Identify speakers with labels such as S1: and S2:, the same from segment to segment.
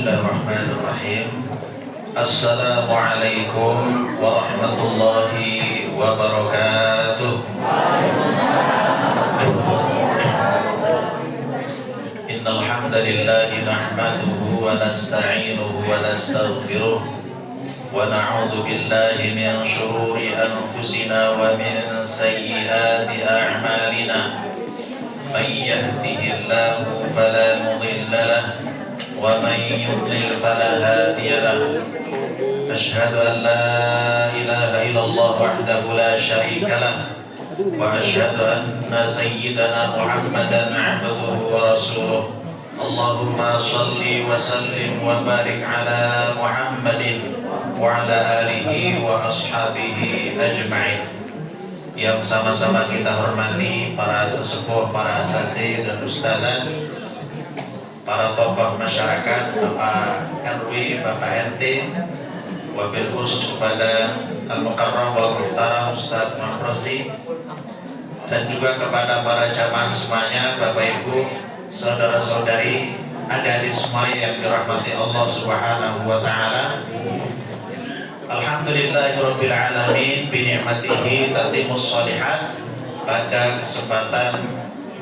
S1: Bismillahirrahmanirrahim. Assalamualaikum warahmatullahi wabarakatuh. Innal hamdalillahi nahmaduhu wa nasta'inuhu wa nastaghfiruh wa na'udzu billahi min shururi anfusina wa min sayyiati a'malina. May yahdihillahu fala mudilla lahu wa may yudlil fala hadiya lahu. Asyhadu an la ilaha illallah wahdahu la syarika lahu wa asyhadu anna sayyidana Muhammadan 'abduhu wa rasuluh. Allahumma shalli wa sallim wa barik ala Muhammadin wa ala alihi wa ashabihi ajma'in. Yang sama-sama kita hormati para sesepuh, para asatidz dan ustadzah, para tokoh masyarakat, Bapak RW, Bapak RT, wabil khusus kepada Al-Mukarram wal Muhtaram Ustadz Mahrozi, dan juga kepada para jamaah semuanya, Bapak Ibu, saudara-saudari, adik-adik semua yang dirahmati Allah Subhanahu wa taala. Alhamdulillahirabbil alamin, bi ni'matihi tatimmus shalihat. Pada kesempatan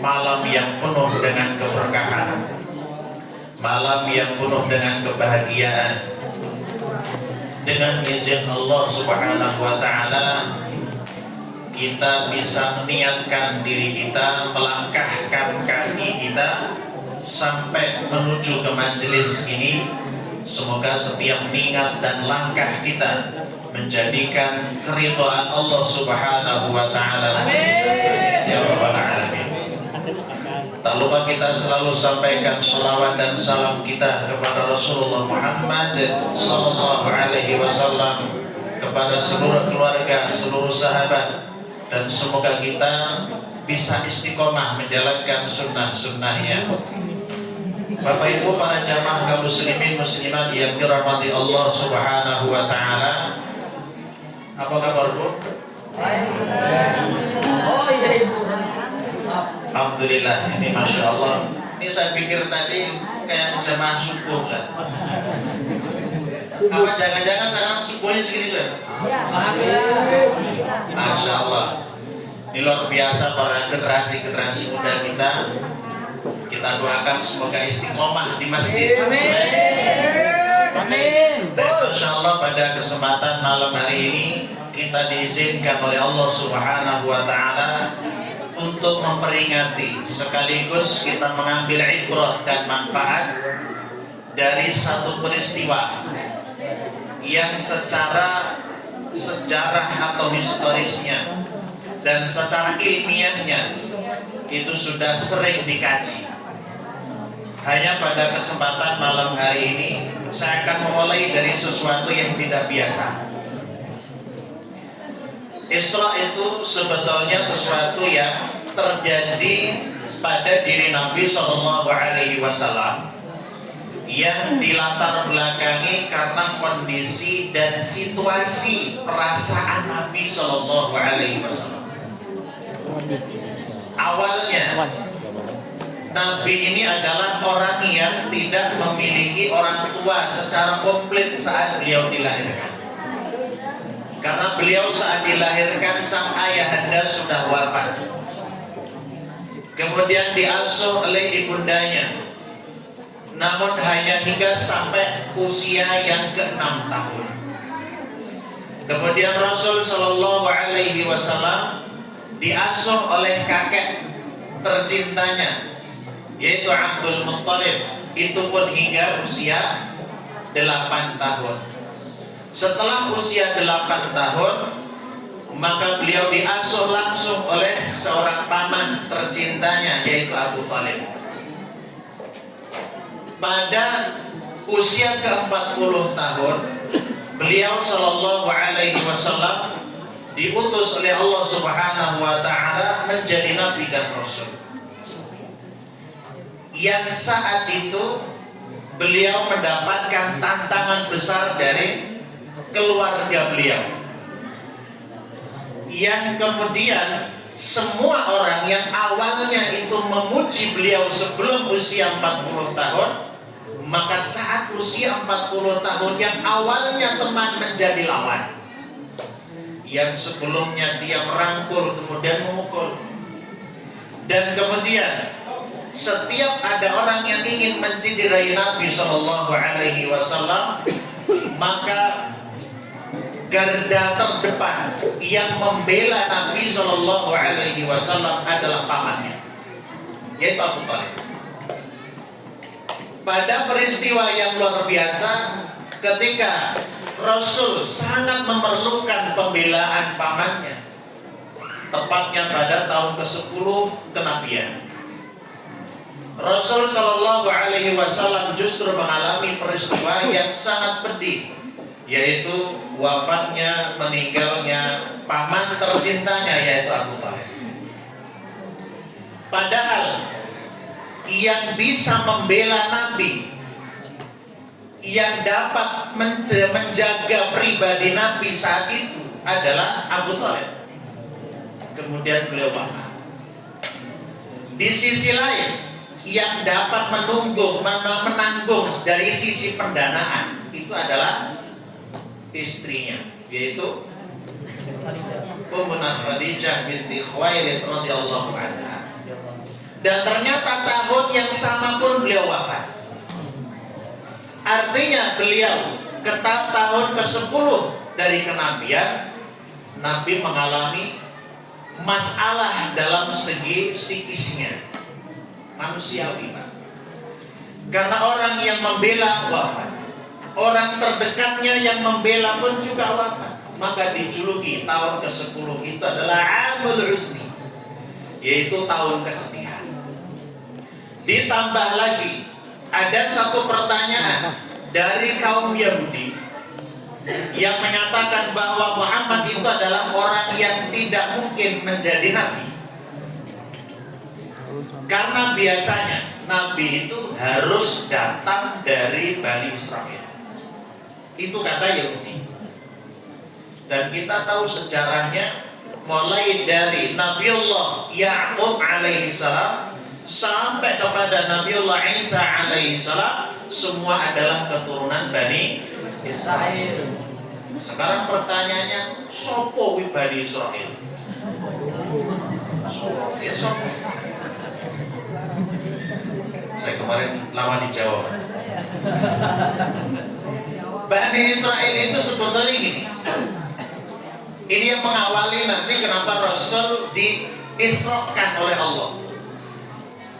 S1: malam yang penuh dengan keberkahan, malam yang penuh dengan kebahagiaan, dengan izin Allah Subhanahu wa taala kita bisa meniatkan diri kita, melangkahkan kaki kita sampai menuju ke majelis ini. Semoga setiap niat dan langkah kita menjadikan keridhaan Allah Subhanahu wa taala. Amin. Ya rabbal alamin. Tak lupa kita selalu sampaikan salawat dan salam kita kepada Rasulullah Muhammad sallallahu alaihi wasallam, kepada seluruh keluarga, seluruh sahabat, dan semoga kita bisa istiqomah menjalankan sunnah-sunnahnya. Bapak Ibu, para jamaah kaum muslimin muslimat yang dirahmati Allah Subhanahu wa taala. Apa kabar, Bu? Oh iya, Ibu. Alhamdulillah, ini Masya Allah. Ini saya pikir tadi kayak jamaah subuh kan? Apa jangan-jangan sekarang subuhnya segini kan? Masya Allah. Ini luar biasa para generasi muda kita. Kita doakan semoga istiqomah di masjid. Amin. Amin. Dan insyaallah pada kesempatan malam hari ini kita diizinkan oleh Allah Subhanahu wa taala untuk memperingati sekaligus kita mengambil ibrah dan manfaat dari satu peristiwa yang secara sejarah atau historisnya dan secara ilmiahnya itu sudah sering dikaji. Hanya pada kesempatan malam hari ini saya akan memulai dari sesuatu yang tidak biasa. Isra itu sebetulnya sesuatu yang terjadi pada diri Nabi Shallallahu Alaihi Wasallam yang dilatar belakangi karena kondisi dan situasi perasaan Nabi Shallallahu Alaihi Wasallam. Awalnya Nabi ini adalah orang yang tidak memiliki orang tua secara komplit saat beliau dilahirkan. Karena beliau saat dilahirkan sang ayahanda sudah wafat. Kemudian diasuh oleh ibundanya. Namun hanya hingga sampai usia yang ke-6 tahun. Kemudian Rasul Shallallahu Alaihi Wasallam diasuh oleh kakek tercintanya, yaitu Abdul Muttalib, itu pun hingga usia 8 tahun. Setelah usia 8 tahun, maka beliau diasuh langsung oleh seorang paman tercintanya, yaitu Abu Thalib. Pada usia ke-40 tahun, beliau Shallallahu Alaihi Wasallam diutus oleh Allah Subhanahu wa taala menjadi nabi dan rasul. Yang saat itu beliau mendapatkan tantangan besar dari keluarga beliau, yang kemudian semua orang yang awalnya itu memuji beliau sebelum usia 40 tahun Maka saat usia 40 tahun yang awalnya teman menjadi lawan, yang sebelumnya dia merangkul kemudian memukul, dan kemudian setiap ada orang yang ingin menciderai Nabi Shallallahu Alaihi Wasallam, maka garda terdepan yang membela Nabi Shallallahu Alaihi Wasallam adalah pamannya, yaitu Abu Thalib. Pada peristiwa yang luar biasa, ketika Rasul sangat memerlukan pembelaan pamannya, tepatnya pada tahun ke-10 kenabian, Rasul Shallallahu Alaihi Wasallam justru mengalami peristiwa yang sangat pedih, yaitu wafatnya, meninggalnya paman tercintanya, yaitu Abu Thalib. Padahal yang bisa membela Nabi, yang dapat menjaga pribadi Nabi saat itu adalah Abu Thalib. Kemudian beliau wafat. Di sisi lain, yang dapat menanggung dari sisi pendanaan itu adalah istrinya, yaitu Ummu Khadijah binti Khuwailid radhiyallahu anha. Dan ternyata tahun yang sama pun beliau wafat. Artinya beliau tahun ke-10 dari kenabian, Nabi mengalami masalah dalam segi psikisnya, manusiawi. Karena orang yang membela wafat, orang terdekatnya yang membela pun juga wafat, maka dijuluki tahun ke-10 itu adalah Amul Husni, yaitu tahun kesedihan. Ditambah lagi ada satu pertanyaan dari kaum Yahudi yang menyatakan bahwa Muhammad itu adalah orang yang tidak mungkin menjadi nabi, karena biasanya nabi itu harus datang dari Bani Israel. Itu kata Yahudi. Dan kita tahu sejarahnya, mulai dari Nabiullah Ya'qub alaihissalam sampai kepada Nabiullah Isa alaihissalam, semua adalah keturunan Bani Israel. Sekarang pertanyaannya, sopo wi Bani Israel? Ya sopo? Saya kemarin lama dijawab. Bani Israel itu sebetulnya gini. Ini yang mengawali nanti kenapa Rasul diisrokan oleh Allah.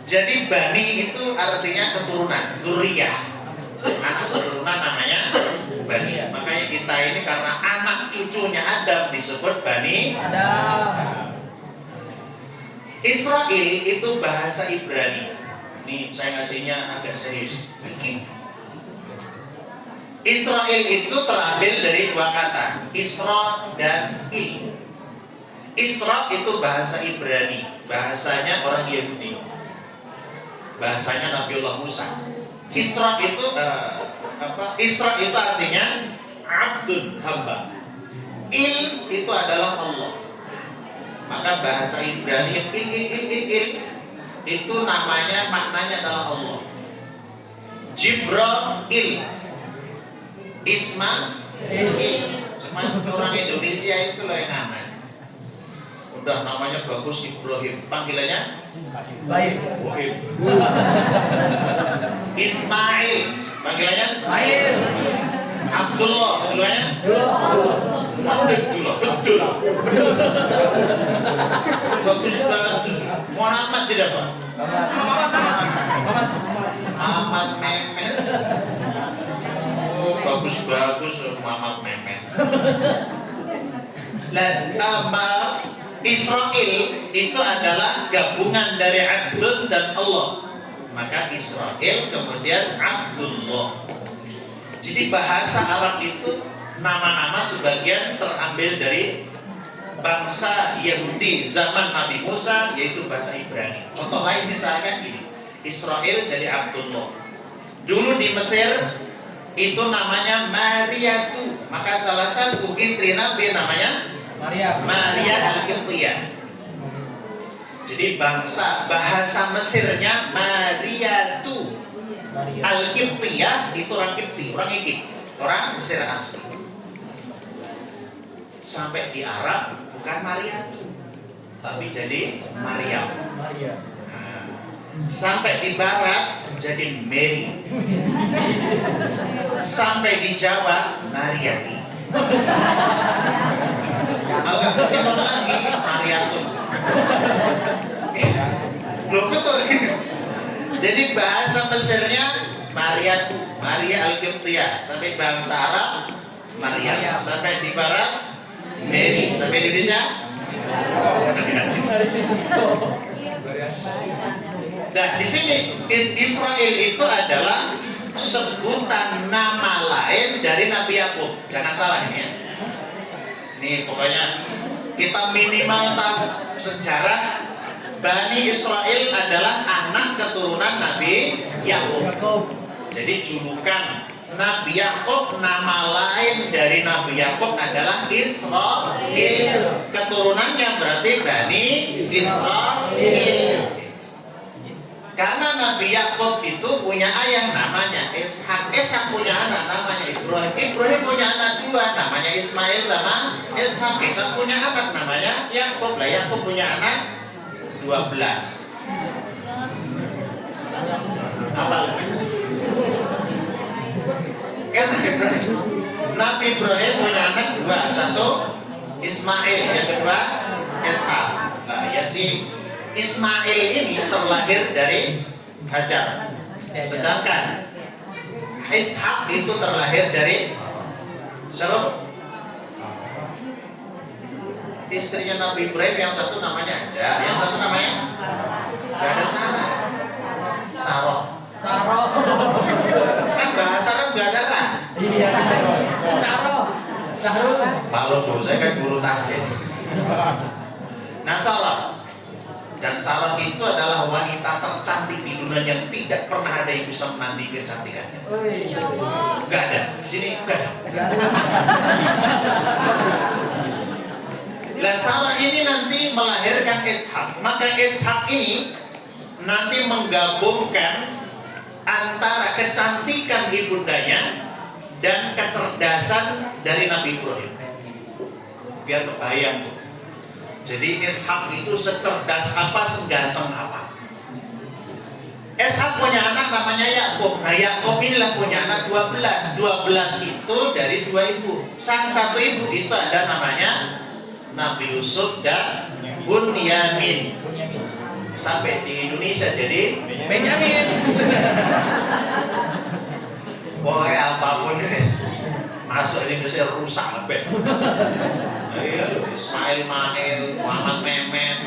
S1: Jadi Bani itu artinya keturunan, dzurriyyah. Anak keturunan namanya Bani. Makanya kita ini karena anak cucunya Adam disebut Bani Adam. Israel itu bahasa Ibrani. Ini saya ngajinya agak serius. Israel itu terambil dari dua kata, Isra dan Il. Isra itu bahasa Ibrani, bahasanya orang Yahudi, bahasanya Nabiullah Musa. Isra itu Isra itu artinya abdun, hamba. Il itu adalah Allah. Maka bahasa Ibrani il itu namanya, maknanya adalah Allah. Jibril, Ismail. Cuma orang Indonesia itu loh yang namanya. Udah namanya bagus, Ibrahim, panggilannya baik. Ismail, panggilannya baik. Abdullah, panggilannya Abdullah, betul. Bagus banget. Muhammad tidak Pak? Muhammad Mehmet. Oh, bagus Muhammad Mehmet. Israel itu adalah gabungan dari Abdul dan Allah. Maka Israel kemudian Abdullah. Jadi bahasa Arab itu nama-nama sebagian terambil dari bangsa Yahudi zaman Nabi Musa, yaitu bahasa Ibrani. Contoh lain misalnya gini, Israel jadi Abdullah. Dulu di Mesir itu namanya Mariatu, maka salah satu istri Nabi namanya Maria Al-Qibtiyah. Jadi bahasa Mesirnya Mariatu, Al-Qibtiyah itu orang Qibti, orang Egypt, orang Mesir asli. Sampai di Arab bukan Maria, tapi jadi Maryam. Nah, sampai di Barat jadi Mary. Sampai di Jawa Mariati. Agak timur lagi Mariatun. Belum betul. Jadi bahasa Mesirnya Mariatu, Maria Al-Qibtiyah. Sampai bahasa Arab Maryam. Sampai di Barat Mary. Sampai di Indonesia nah, di sini Israel itu adalah sebutan nama lain dari Nabi Yakub. Jangan salah ini ya. Ini pokoknya kita minimal tahu sejarah Bani Israel adalah anak keturunan Nabi Yakub. Jadi julukan Nabi Yakub, nama lain dari Nabi Yakub adalah Israel. Keturunannya berarti Bani Israel. Karena Nabi Yakub itu punya ayah namanya Ishak. Ishak punya anak namanya Ibrahim. Ibrahim punya anak dua namanya Ismail sama Ishak. Ishak punya anak namanya Yakub. Lah Yakub punya anak 12. Apa? Nabi Ibrahim punya anak dua, satu Ismail, yang kedua Ishak. Nah ya si Ismail ini terlahir dari Hajar, sedangkan Ishak itu terlahir dari siapa? Istrinya Nabi Ibrahim, yang satu namanya Hajar, yang satu namanya gak ada Sarah. Saroh. Kan bahasa Arab gak ada kan?
S2: Iya. Sahrul.
S1: Kalau dulu saya kan guru tafsir. Nah Sarah. Dan Sarah itu adalah wanita tercantik di dunia yang tidak pernah ada yang bisa menandingi kecantikannya. Gak ada. Di sini gak ada. Nah Sarah ini nanti melahirkan Ishak. Maka Ishak ini nanti menggabungkan antara kecantikan ibundanya dan kecerdasan dari Nabi Ibrahim. Biar kebayang. Jadi Ishak itu secerdas apa, seganteng apa. Ishak punya anak namanya Yakub. Nah Yakub inilah punya anak 12. 12 itu dari dua ibu. Sang satu ibu itu ada namanya Nabi Yusuf dan Bunyamin. Sampai di Indonesia jadi
S2: Benjamin.
S1: pokoknya apapun ini masuk di Indonesia rusak apa? Ismail Manil, Muhammad Mehmet.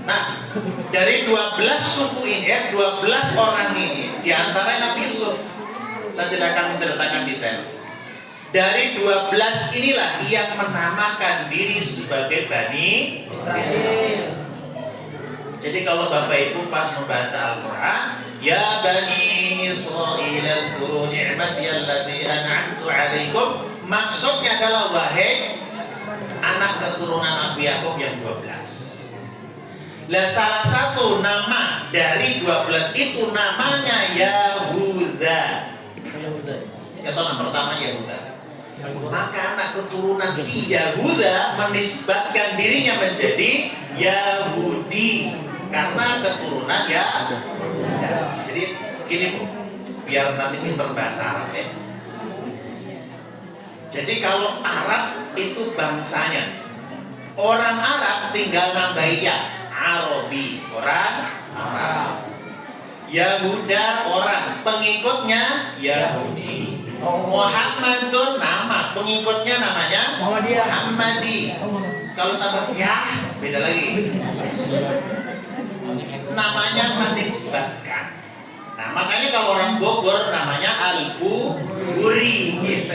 S1: Nah, dari 12 suku ini, 12 orang ini, diantara Nabi Yusuf, saya tidak akan menceritakan detail. Dari 12 inilah yang menamakan diri sebagai Bani Israel. Jadi kalau Bapak Ibu pas membaca Al-Quran, Ya Bani Israel adhkuru ni'mati allati an'amtu 'alaikum, maksudnya adalah wahai anak keturunan Nabi Yakub yang 12. Lah salah satu nama dari 12 itu namanya Yahuda. Kata nama pertama Yahuda. Maka anak keturunan si Yahuda menisbatkan dirinya menjadi Yahudi karena keturunan Yahuda. Jadi gini Bu, biar nanti pinter bahasa Arab ya. Jadi kalau Arab itu bangsanya, orang Arab tinggal nambahin ya, Arabi, orang Arab. Yahuda orang, pengikutnya Yahudi. Muhammadun nama, pengikutnya namanya Muhammadi. Kalau tambah ya, beda lagi. Namanya menisbatkan. Nah, makanya kalau orang Bogor namanya Al-Buri gitu.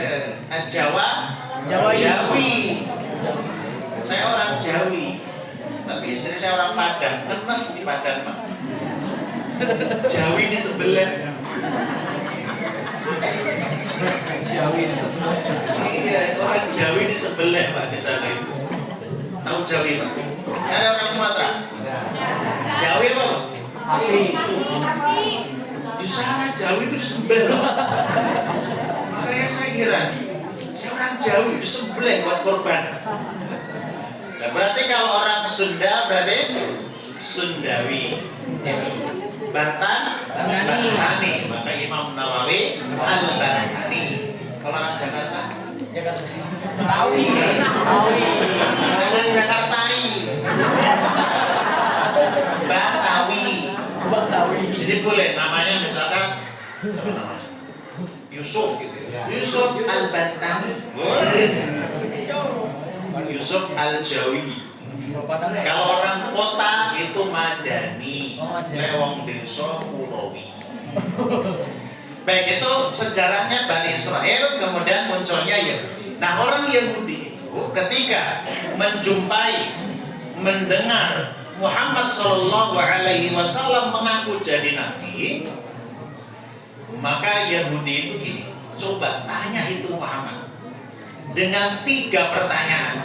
S1: Jawi. Saya orang Jawi. Tapi istri saya orang Padang, nenes di Padang, Pak. Jawi di sebelah.
S2: Jawi di sebelah.
S1: Iya, orang Jawi di sebelah Pak di sana itu. Tahu Jawi Pak? Ada orang Sumatera? Jawi apa?
S2: Sapi.
S1: Di sana Jawi itu disembelih loh. Makanya saya heran, orang Jawi disembelih buat korban. Nah, berarti kalau orang Sunda berarti Sundawi. Batan, Bantani. Maka Imam Nawawi Al-Bantani. Kalau orang Jakarta,
S2: Tawi.
S1: jangan Jakartai. Batawi. Jadi boleh namanya misalkan apa namanya? Yusuf gitu. Yusuf Al-Bantani. Yusuf Al-Jawi. Kalau orang kota itu Madani. Lewong desa Kulawi. Baik, itu sejarahnya Bani Israel, kemudian munculnya Yahudi. Nah, orang Yahudi itu ketika mendengar Muhammad Shallallahu Alaihi Wasallam mengaku jadi nabi, maka Yahudi itu gini, coba tanya itu Muhammad dengan 3 pertanyaan.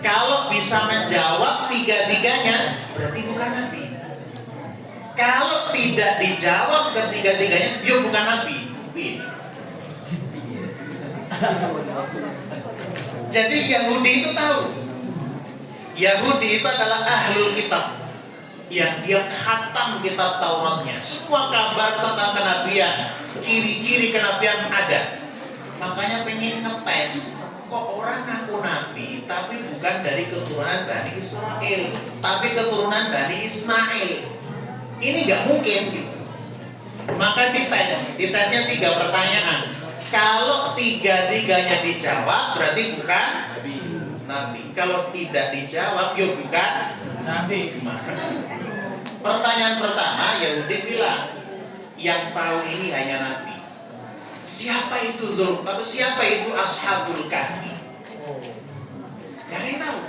S1: Kalau bisa menjawab 3-tiganya, berarti bukan nabi. Kalau tidak dijawab ketiga-tiganya, dia bukan nabi. Jadi Yahudi itu tahu. Yahudi itu adalah ahlul kitab yang dia khatam kitab Tauratnya. Semua kabar tentang kenabian, ciri-ciri kenabian ada. Makanya pengen ngetes, kok orang ngaku nabi tapi bukan dari keturunan Bani Israel, tapi keturunan Bani Ismail. Ini nggak mungkin gitu. Maka ditesnya 3 pertanyaan. Kalau 3-tiganya dijawab berarti bukan nabi. Kalau tidak dijawab, ya bukan nabi. Pertanyaan pertama, Yahudi bilang, yang tahu ini hanya nabi. Siapa itu siapa itu Ashabul Kahfi? Gak ada yang tahu.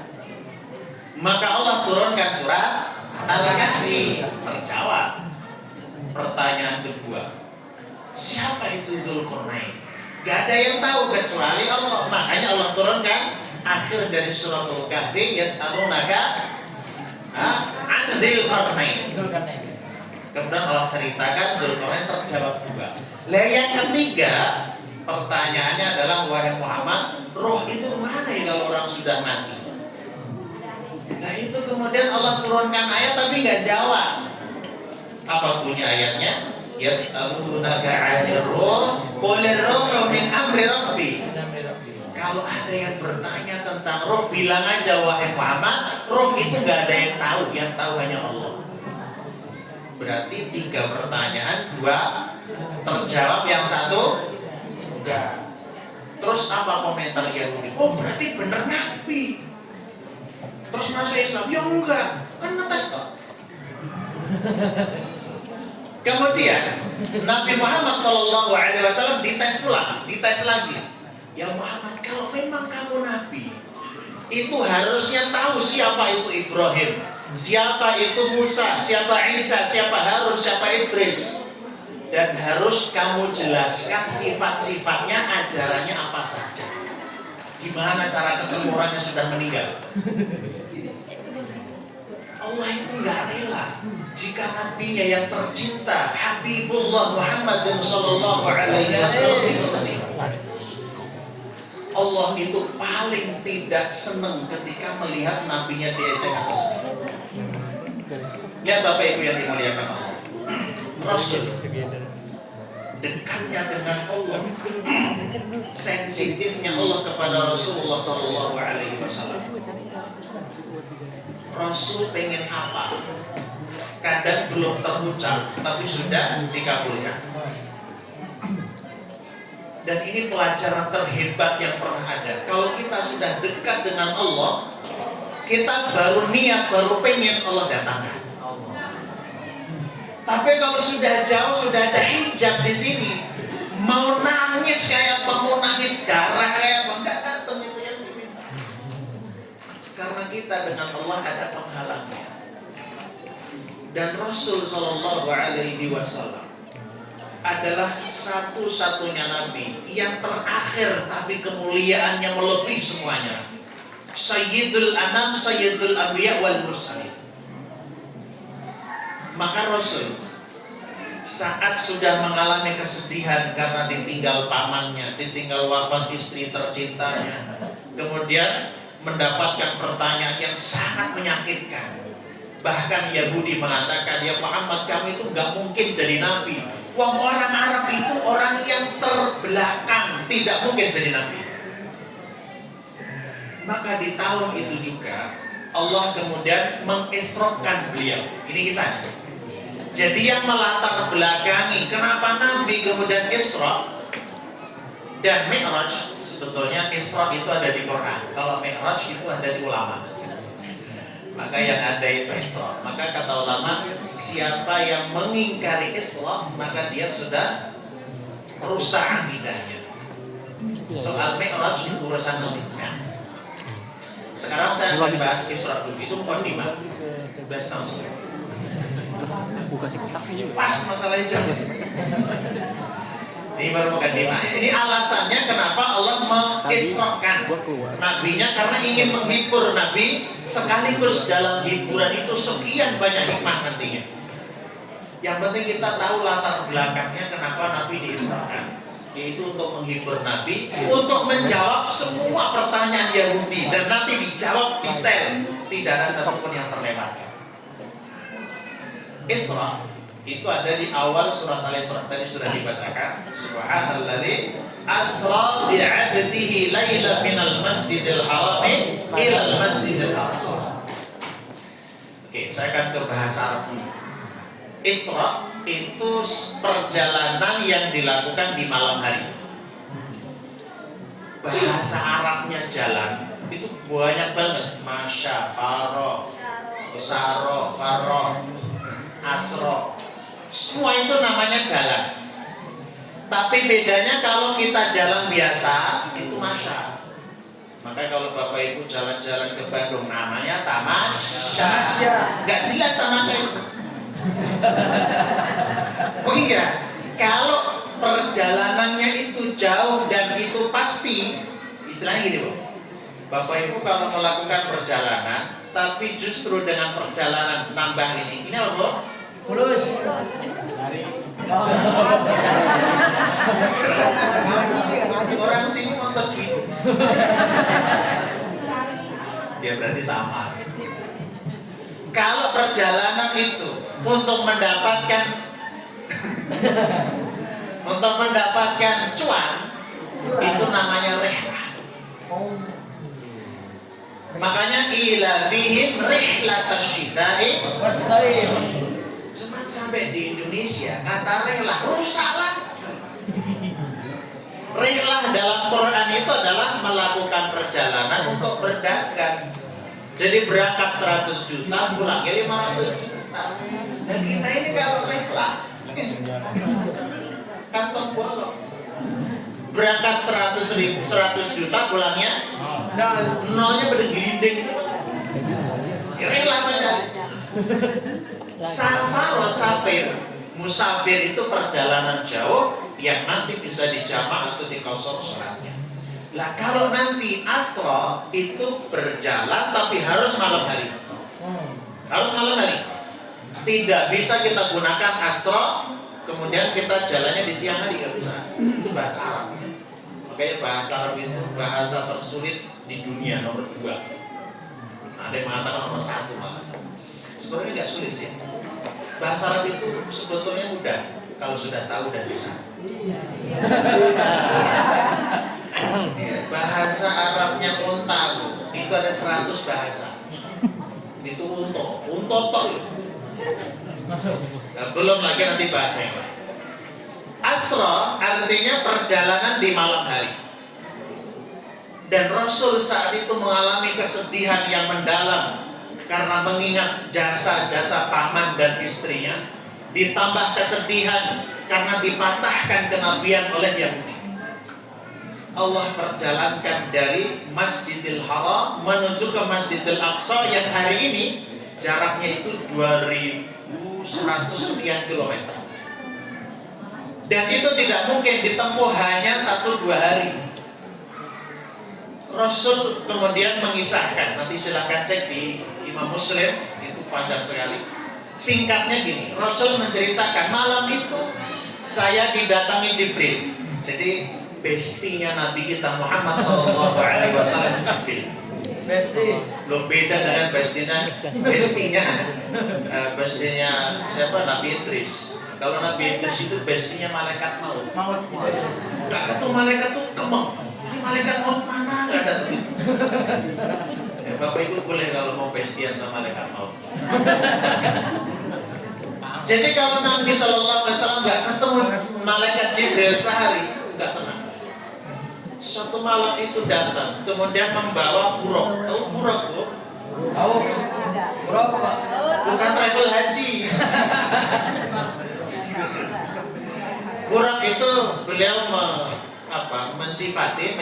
S1: Maka Allah turunkan surat Al-Kahfi. Terjawab. Pertanyaan kedua, siapa itu Dzulqarnain? Gak ada yang tahu kecuali Allah. Makanya Allah turunkan akhir dari surat Al-Kahfi, yas'alunaka an Dzulqarnain. Kemudian Allah ceritakan Dzulqarnain terjawab juga. Lah yang ketiga, pertanyaannya adalah, wahai Muhammad, roh itu mana ya kalau orang sudah mati? Nah itu kemudian Allah turunkan ayat tapi nggak jawab. Apa bunyi ayatnya? Yas'alunaka 'anir ruh, qul ar-ruhu min amri rabbi. Kalau ada yang bertanya tentang roh, bilang aja wahai Muhammad, roh itu nggak ada yang tahu hanya Allah. Berarti 3 pertanyaan, 2 terjawab, yang 1 enggak. Terus apa komentar Yahudi? Oh berarti bener nabi. Terus masuk Islam? Ya enggak, kan ngetes kok. Kemudian Nabi Muhammad SAW dites lagi. Ya Muhammad, kalau memang kamu nabi, itu harusnya tahu siapa itu Ibrahim, siapa itu Musa, siapa Isa, siapa Harun, siapa Idris. Dan harus kamu jelaskan sifat-sifatnya, ajarannya apa saja. Gimana cara ketemu orang yang sudah meninggal? Allah itu nggak rela jika nabinya yang tercinta Habibullah Muhammad sallallahu alaihi wasallam. Allah itu paling tidak senang ketika melihat nabinya diejek atau sedih. Ya Bapak Ibu yang dimuliakan Allah, Rasul dekatnya dengan Allah, sensitifnya Allah kepada Rasulullah sallallahu alaihi wasallam. Rasul pengen apa? Kadang belum terucap, tapi sudah dikabulkan. Dan ini pelajaran terhebat yang pernah ada. Kalau kita sudah dekat dengan Allah, kita baru niat, baru pengen, Allah datangkan. Tapi kalau sudah jauh, sudah ada hijab di sini, mau nangis kayak apa, mau nangis darah kayak apa, enggak datang itu yang diminta. Karena kita dengan Allah ada penghalangnya. Dan Rasul Shallallahu Alaihi Wasallam adalah satu-satunya nabi yang terakhir tapi kemuliaannya melebihi semuanya. Sayyidul Anam, Sayyidul Anbiya wal Mursalin. Maka Rasul saat sudah mengalami kesedihan karena ditinggal pamannya, ditinggal wafat istri tercintanya, kemudian mendapatkan pertanyaan yang sangat menyakitkan. Bahkan Yahudi mengatakan, ya Muhammad, kamu itu nggak mungkin jadi nabi. Wong orang Arab itu orang yang terbelakang, tidak mungkin jadi nabi. Maka di tahun itu juga Allah kemudian mengisrokan beliau. Ini kisahnya. Jadi yang melatar belakangi kenapa Nabi kemudian Isra dan Mi'raj, sebetulnya Isra itu ada di Quran, kalau Mi'raj itu ada di ulama. Maka yang ada itu Isra. Maka kata ulama, siapa yang mengingkari Isra, maka dia sudah rusak akidahnya. Soal Mi'raj itu urusan nantinya. Sekarang saya akan bahas Isra dulu. Itu mukadimah. Bahas langsung. Pas masalahnya jam. Ini baru mukadimah. Ini alasannya kenapa Allah mengisrakan nabinya, karena ingin menghibur nabi, sekaligus dalam hiburan itu sekian banyak hikmah nantinya. Yang penting kita tahu latar belakangnya kenapa nabi diisrakan, yaitu untuk menghibur nabi, untuk menjawab semua pertanyaan Yahudi, dan nanti dijawab detail, tidak ada satupun yang terlewatkan. Isra itu ada di awal surat Al-Isra, tadi sudah dibacakan. Subhanalladzi asra bi 'abdihi lailan minal masjidil harami ilal masjidil aqsa. Oke, saya akan ke bahasa Arab dulu. Isra itu perjalanan yang dilakukan di malam hari. Bahasa Arabnya jalan itu banyak banget. Masya, faro, usaro, faro, asro, semua itu namanya jalan. Tapi bedanya kalau kita jalan biasa itu masya. Maka kalau Bapak Ibu jalan-jalan ke Bandung namanya tamasya. Gak jelas tamasya itu. Oh iya, kalau perjalanannya itu jauh dan itu pasti, istilahnya gini Bapak Ibu kalau melakukan perjalanan, tapi justru dengan perjalanan nambah ini apa Bu?
S2: Mulus.
S1: Orang sini nonton gitu. Dia berarti sama. Kalau perjalanan itu untuk mendapatkan cuan, itu namanya rihlah. Makanya ila fihim rihlatash shita'i was-sayf. Cuma sampai di Indonesia kata rihlah rusaklah. Rihlah dalam Quran itu adalah melakukan perjalanan untuk berdagang. Jadi berangkat 100 juta, pulangnya 500 juta. Dan kita ini kalau rihlah kantong bolong. Berangkat 100 juta, pulangnya nolnya bergelinding. Rihlah macam. Safar, musafir itu perjalanan jauh yang nanti bisa dijamak atau dikosor sholatnya. Lah kalau nanti asra itu berjalan tapi harus malam hari. Harus malam hari. Tidak bisa kita gunakan asra kemudian kita jalannya di siang hari, nggak bisa. Itu bahasa Arab. Makanya bahasa Arab itu bahasa tersulit di dunia nomor 2. Ada yang mengatakan nomor 1 malah. Sebenarnya nggak sulit sih. Bahasa Arab itu sebetulnya mudah kalau sudah tahu dan bisa. Bahasa Arabnya unta itu ada 100 bahasa. Itu unta tok. Nah, belum lagi nanti bahasa yang lain. Asra artinya perjalanan di malam hari. Dan Rasul saat itu mengalami kesedihan yang mendalam karena mengingat jasa-jasa paman dan istrinya, ditambah kesedihan karena dipatahkan kenabian oleh Yahudi. Allah perjalankan dari Masjidil Haram menuju ke Masjidil Aqsa yang hari ini jaraknya itu 2100 sekian kilometer. Dan itu tidak mungkin ditempuh hanya 1-2 hari. Rasul kemudian mengisahkan, nanti silakan cek di Imam Muslim, itu panjang sekali.
S3: Singkatnya gini, Rasul menceritakan malam itu saya didatangi Jibril. Jadi bestinya Nabi kita Muhammad SAW Jibril.
S2: Besti.
S3: Lo beda dengan bestinya siapa? Nabi Idris. Kalau Nabi Idris itu bestinya malaikat maut.
S2: Maut.
S3: Gak ketemu malaikat tuh kemeng. Ini malaikat maut mana? Gak ada tuh. Ya, Bapak Ibu boleh kalau mau bestian sama malaikat maut. Jadi kalau Nabi SAW nggak ketemu malaikat Jibril sehari, nggak tenang. Suatu malam itu datang, kemudian membawa buruk. Tahu buruk, Bu?
S2: Tahu. Berapa?
S3: Bukan travel haji. Buruk itu beliau menyifati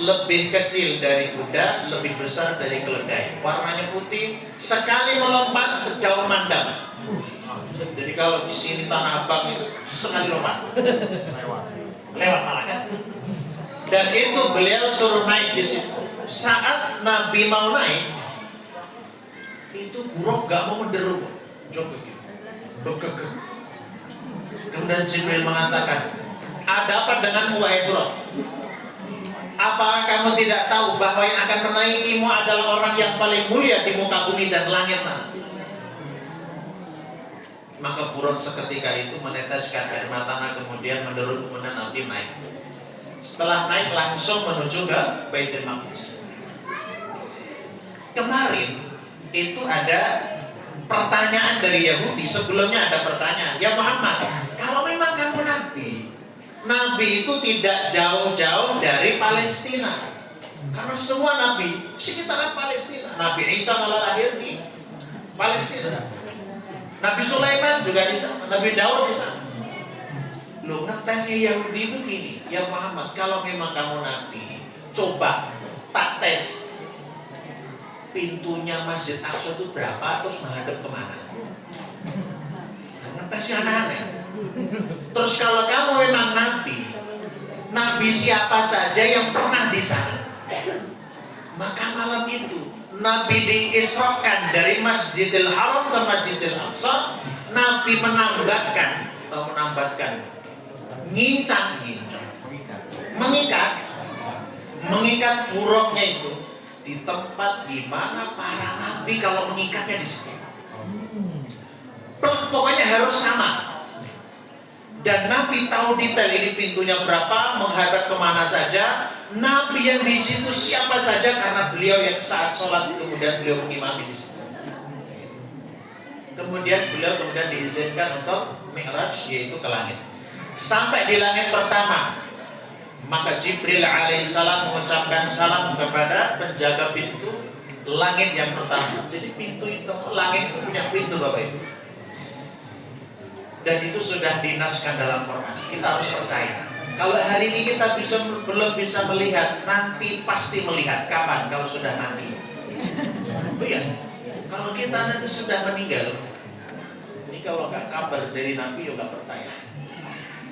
S3: lebih kecil dari kuda, lebih besar dari keledai. Warnanya putih, sekali melompat sejauh mandang. Jadi kalau di sini Tanah Abang itu sekali lompat, lewat malah kan. Dan itu beliau suruh naik di situ. Saat Nabi mau naik, itu buruk gak mau menderu, jongkok gitu. Kemudian Jibril mengatakan, ada apa denganmu wahai buruk? Apakah kamu tidak tahu bahwa yang akan menaikimu adalah orang yang paling mulia di muka bumi dan langit sana? Maka buruk seketika itu meneteskan air matanya, kemudian menurun, kemudian Nabi naik. Setelah naik langsung menuju ke Baitul Maqdis. Kemarin itu ada pertanyaan dari Yahudi. Sebelumnya ada pertanyaan, ya Muhammad, kalau memang kamu Nabi itu tidak jauh-jauh dari Palestina. Karena semua Nabi sekitaran Palestina. Nabi Isa malah lahir di Palestina. Nabi Sulaiman juga di sana. Nabi Daud di sana. Loh, ngetesnya Yahudi itu gini, ya Muhammad, kalau memang kamu Nabi, coba tak tes pintunya Masjid Aqsa itu berapa, terus menghadap kemana? Ngetesnya aneh-aneh. Terus kalau kamu memang Nabi siapa saja yang pernah di sana? Maka malam itu Nabi diisrakan dari Masjidil Haram ke Masjidil Aqsa. Nabi menambatkan mengikat buruknya itu di tempat di mana para nabi kalau mengikatnya di situ. Pokoknya harus sama. Dan Nabi tahu detail ini pintunya berapa, menghadap kemana saja. Nabi yang di situ siapa saja, karena beliau yang saat sholat kemudian beliau mengimami di situ. Kemudian beliau diizinkan untuk mi'raj, yaitu ke langit. Sampai di langit pertama, maka Jibril alaihissalam mengucapkan salam kepada penjaga pintu langit yang pertama. Jadi pintu itu, langit itu punya pintu Bapak Ibu. Dan itu sudah dinaskan dalam Quran. Kita harus percaya. Kalau hari ini kita belum bisa melihat, nanti pasti melihat. Kapan? Kalau sudah mati. Oh iya. Kalau kita nanti sudah meninggal, ini kalau nggak kabar dari Nabi, ya nggak percaya.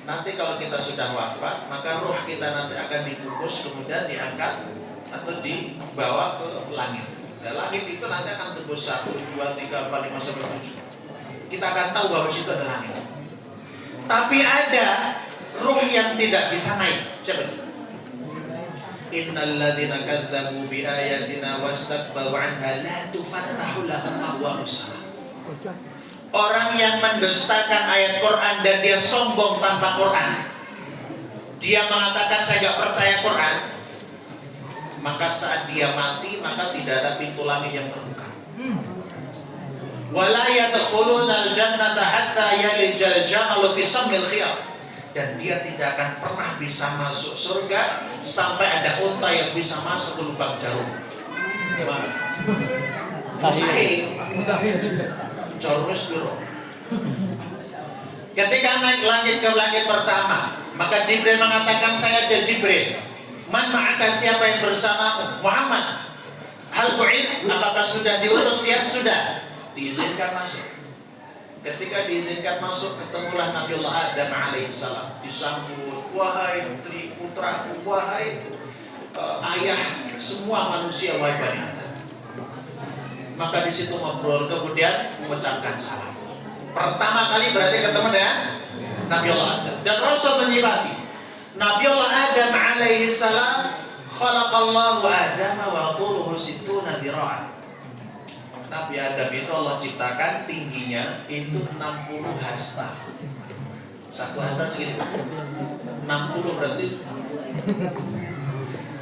S3: Nanti kalau kita sudah wafat, maka roh kita nanti akan dibungkus, kemudian diangkat atau dibawa ke langit. Dan langit itu nanti akan tembus 1, 2, 3, 4, 5, sampai 7. Kita akan tahu bahwa situ ada langit. Tapi ada roh yang tidak bisa naik. Siapa itu? Innal ladzina kadzdzabu bi ayatina wastakbaru anha la tufattahu lahum abwaabus samaa. Orang yang mendustakan ayat Quran dan dia sombong tanpa Quran, dia mengatakan saya tidak percaya Quran, maka saat dia mati maka tidak ada pintu langit yang terbuka. Wala yadkhuluna al-jannata hatta yalijal jamalu fi sammil khiyat. Dan dia tidak akan pernah bisa masuk surga sampai ada unta yang bisa masuk ke lubang jarum. Gimana? Mustahil. Jorus dulu. Ketika naik langit ke langit pertama, maka Jibril mengatakan, saya ada Jibril. Man ma'aka, siapa yang bersamamu? Muhammad. Hal bu'ith, apakah sudah diutus dia? Sudah. Diizinkan masuk. Ketika diizinkan masuk, ketemulah Nabiullah Adam alaihissalam. Disambut, wahai putri putraku, wahai ayah semua manusia, wahai Bani Adam. Maka di situ ngobrol, kemudian mengucapkan salam. Pertama kali berarti ketemu dengan Nabiullah Adam. Dan Rasul menyifati Nabiullah Adam alaihi salam, khalaqallahu Adam wa tuluhu sittuna dira'an. Nabi Adam itu Allah ciptakan tingginya itu 60 hasta. Satu hasta segini 60 berarti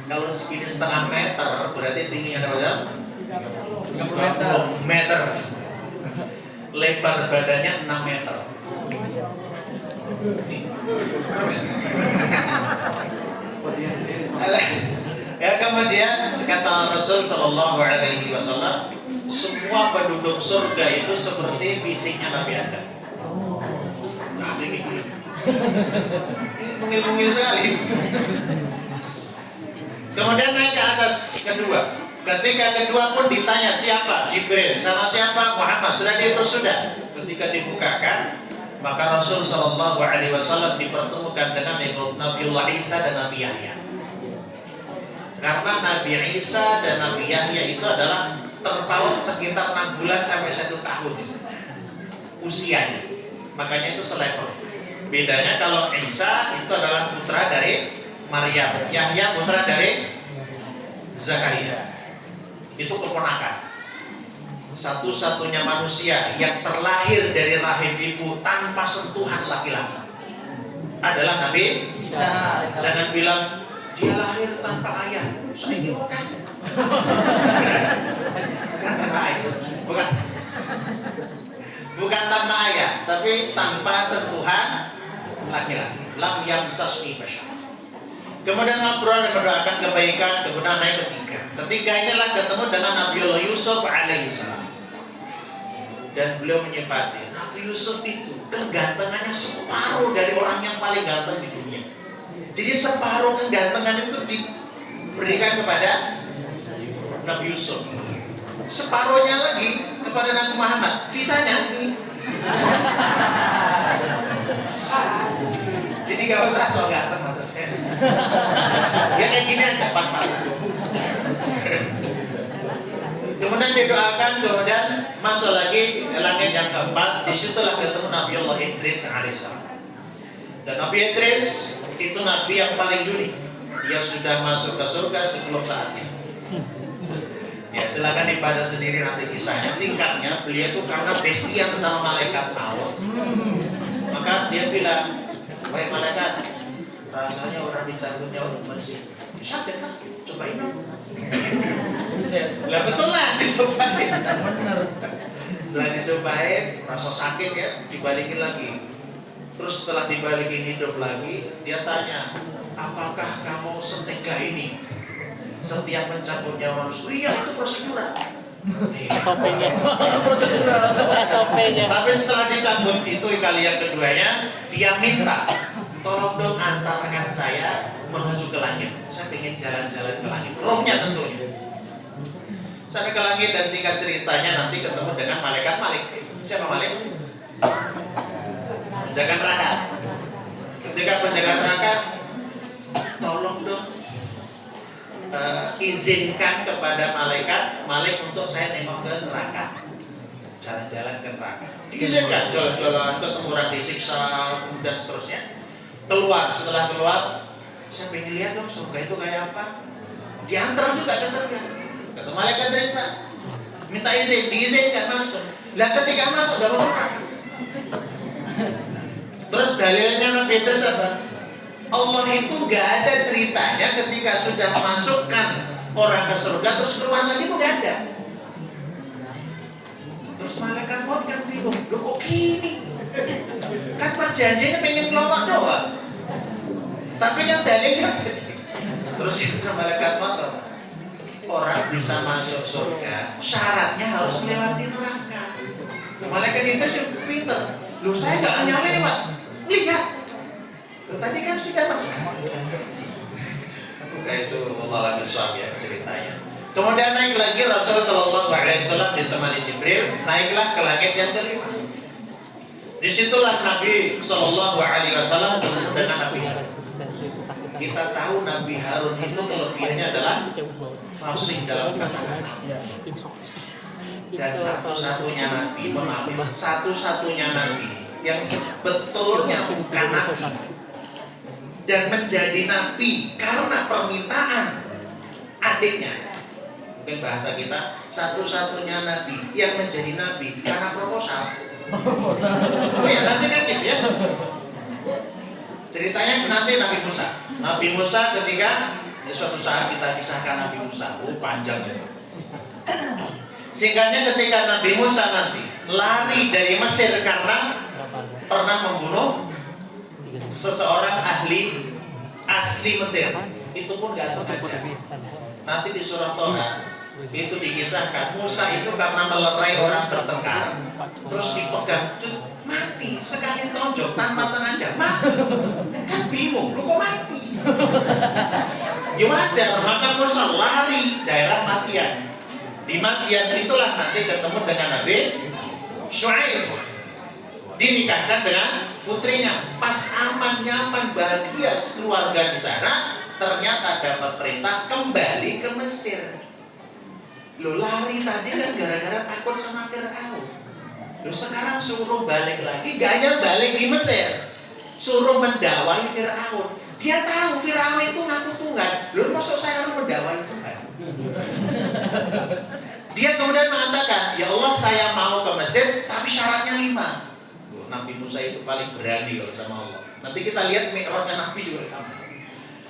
S3: kalau segini setengah meter berarti tingginya berapa? 30 meter. Lebar badannya 6 meter. Ya, kemudian kata Rasul Shallallahu Alaihi Wasallam, semua penduduk surga itu seperti fisiknya Nabi Adam. Nah, ini mungil-mungil sekali. Kemudian naik ke atas kedua. Ketika kedua pun ditanya siapa? Jibril. Sama siapa? Muhammad. Sudah diutus sudah. Ketika dibukakan, maka Rasul Shallallahu Alaihi Wasallam dipertemukan dengan Nabiullah Isa dan Nabi Yahya. Karena Nabi Isa dan Nabi Yahya itu adalah terpaut sekitar 6 bulan sampai 1 tahun usianya. Makanya itu selevel. Bedanya kalau Isa itu adalah putra dari Maryam, Yahya putra dari Zakaria. Itu keponakan. Satu-satunya manusia yang terlahir dari rahim ibu tanpa sentuhan laki-laki adalah Nabi Isa. Jangan bilang dia lahir tanpa ayah. Saya ini bukan. Bukan. Bukan tanpa ayah, tapi tanpa sentuhan laki-laki. Lam yamsasni bashar. Kemudian ngobrol dan mendoakan kebaikan, kemudian naik ketiga. Ketiga inilah ketemu dengan Nabiullah Yusuf alaihissalam. Dan beliau menyifati Nabi Yusuf itu kegantengannya separuh dari orang yang paling ganteng di dunia. Jadi separuh kegantengan itu diberikan kepada Nabi Yusuf. Separuhnya lagi kepada Nabi Muhammad. Sisanya ini. Jadi gak usah so ganteng maksudnya. Ya kayak gini aja pas-pasan. Kemudian didoakan, kemudian masuk lagi ke langit yang keempat. Disitulah ketemu Nabiullah Idris alaihissalam. Dan Nabi Idris itu nabi yang paling unik. Dia sudah masuk ke surga sebelum saatnya. Ya silakan dibaca sendiri nanti kisahnya. Singkatnya, beliau itu karena bestian sama malaikat maut, maka dia bilang, wahai malaikat, rasanya orang dicabut nyawa masih sakit kan? Cobain dong. Lah betul lah dicobain. Setelah dicobain, rasa sakit ya, dibalikin lagi. Terus setelah dibalikin hidup lagi, dia tanya, apakah kamu setegah ini setiap mencabut nyawa manusia? Iya, itu prosedural.
S4: SOP-nya. SOP-nya.
S3: Tapi setelah dicabut itu kali yang keduanya, dia minta, tolong dong antarkan saya menuju ke langit. Saya ingin jalan-jalan ke langit. Rohnya tentunya. Sampai ke langit dan singkat ceritanya nanti ketemu dengan malaikat Malik. Siapa Malik? Penjaga neraka. Ketika penjaga neraka, tolong dong izinkan kepada malaikat Malik untuk saya nengok ke neraka, jalan-jalan ke neraka. Diizinkan jalan-jalan, ketemu orang disiksa dan seterusnya. Keluar, setelah keluar, saya pengen lihat dong surga itu kayak apa. Diantar juga ke surga. Kata malaikat terima, minta izin, diizinkan masuk. Lah ketika masuk gak mau keluar. Terus dalilnya Nabi Idris apa? Allah itu gak ada ceritanya ketika sudah memasukkan orang ke surga terus keluar lagi itu gak ada. Terus malaikat maut yang bingung, loh kok gini? Kan perjanjiannya pengen keluar doang. Tapi kan dalilnya terus itu malaikat maut, orang bisa masuk surga syaratnya harus melewati neraka. Malaikat itu sih pinter. Loh saya gak hanya lewat, lihat. Tadi kan sudah masuk. Itu Allah besar ya ceritanya. Kemudian naik lagi Rasul Shallallahu Alaihi Wasallam ditemani Jibril, naiklah ke langit yang kelima. Disitulah Nabi Shallallahu Alaihi Wasallam bertemu dengan Nabi Harun. Kita tahu Nabi Harun itu kelebihannya adalah fasih dalam kata-kata. dan satu-satunya nabi, satu-satunya nabi yang sebetulnya bukan nabi dan menjadi nabi karena permintaan adiknya. Mungkin bahasa kita, satu-satunya nabi yang menjadi nabi karena proposal. Oh ya, nanti kan gitu ya. Ceritanya nanti Nabi Musa. Nabi Musa ketika suatu saat kita kisahkan Nabi Musa, panjang ya. Singkatnya ketika Nabi Musa nanti lari dari Mesir karena pernah membunuh seseorang ahli asli Mesir, itu pun gak sengaja. Nanti di surah Toha itu dikisahkan Musa itu karena melerai orang bertengkar, terus dipegang, terus mati sekali tonjok tanpa sengaja, mati. Kan bingung, lu kok mati? Ya wajar, maka Musa lari daerah Madian. Di Madian itulah nanti ketemu dengan Nabi Syuaib, dinikahkan dengan putrinya. Pas aman, nyaman, bahagia sekeluarga di sana, ternyata dapat perintah kembali ke Mesir. Lo lari tadi kan gara-gara takut sama Fir'aun. Lo sekarang suruh balik lagi, gak hanya balik di Mesir, suruh mendawai Fir'aun. Dia tahu Fir'aun itu ngaku Tuhan. Lo maksud saya harus mendawai Tuhan? Dia kemudian mengatakan, ya Allah saya mau ke Mesir, tapi syaratnya 5. Nabi Musa itu paling berani loh sama Allah. Nanti kita lihat mi'rajnya Nabi juga sama.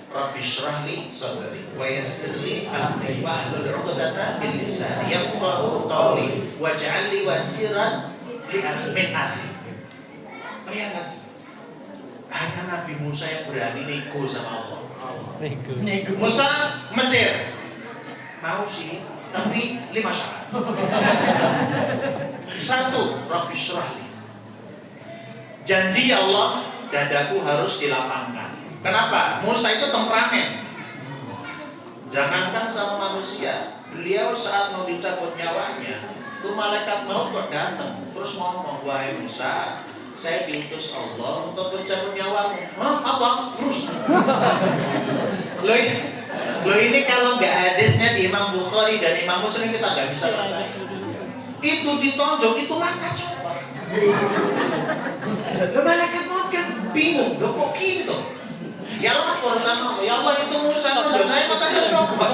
S3: Rabbi shrah li sadri wa yassir li amri wahlul 'uqdatam min lisani yafqahu qawli waj'al li wasiran min akhi. Bayangkan, hanya Nabi Musa yang berani nego sama Allah.
S2: Nego.
S3: Musa Mesir mau sih, tapi 5 syarat. 1, Rabbi shrah li. Janji ya Allah, dadaku harus dilapangkan. Kenapa? Musa itu temperamen. Jangankan sama manusia, beliau saat mau dicabut nyawanya, tuh malaikat maut kok datang, terus ngomong, wahai Musa, saya diutus Allah untuk mencabut nyawamu. Hah? Apa? Terus? Loh ini kalau nggak hadisnya di Imam Bukhari dan Imam Muslim kita nggak bisa percaya. Itu ditonjok, itu mata coba. Malaikat maut kan bingung, loh kok gitu? Ya lapor sama Allah, ya Allah itu Musa, udah saya mata coba.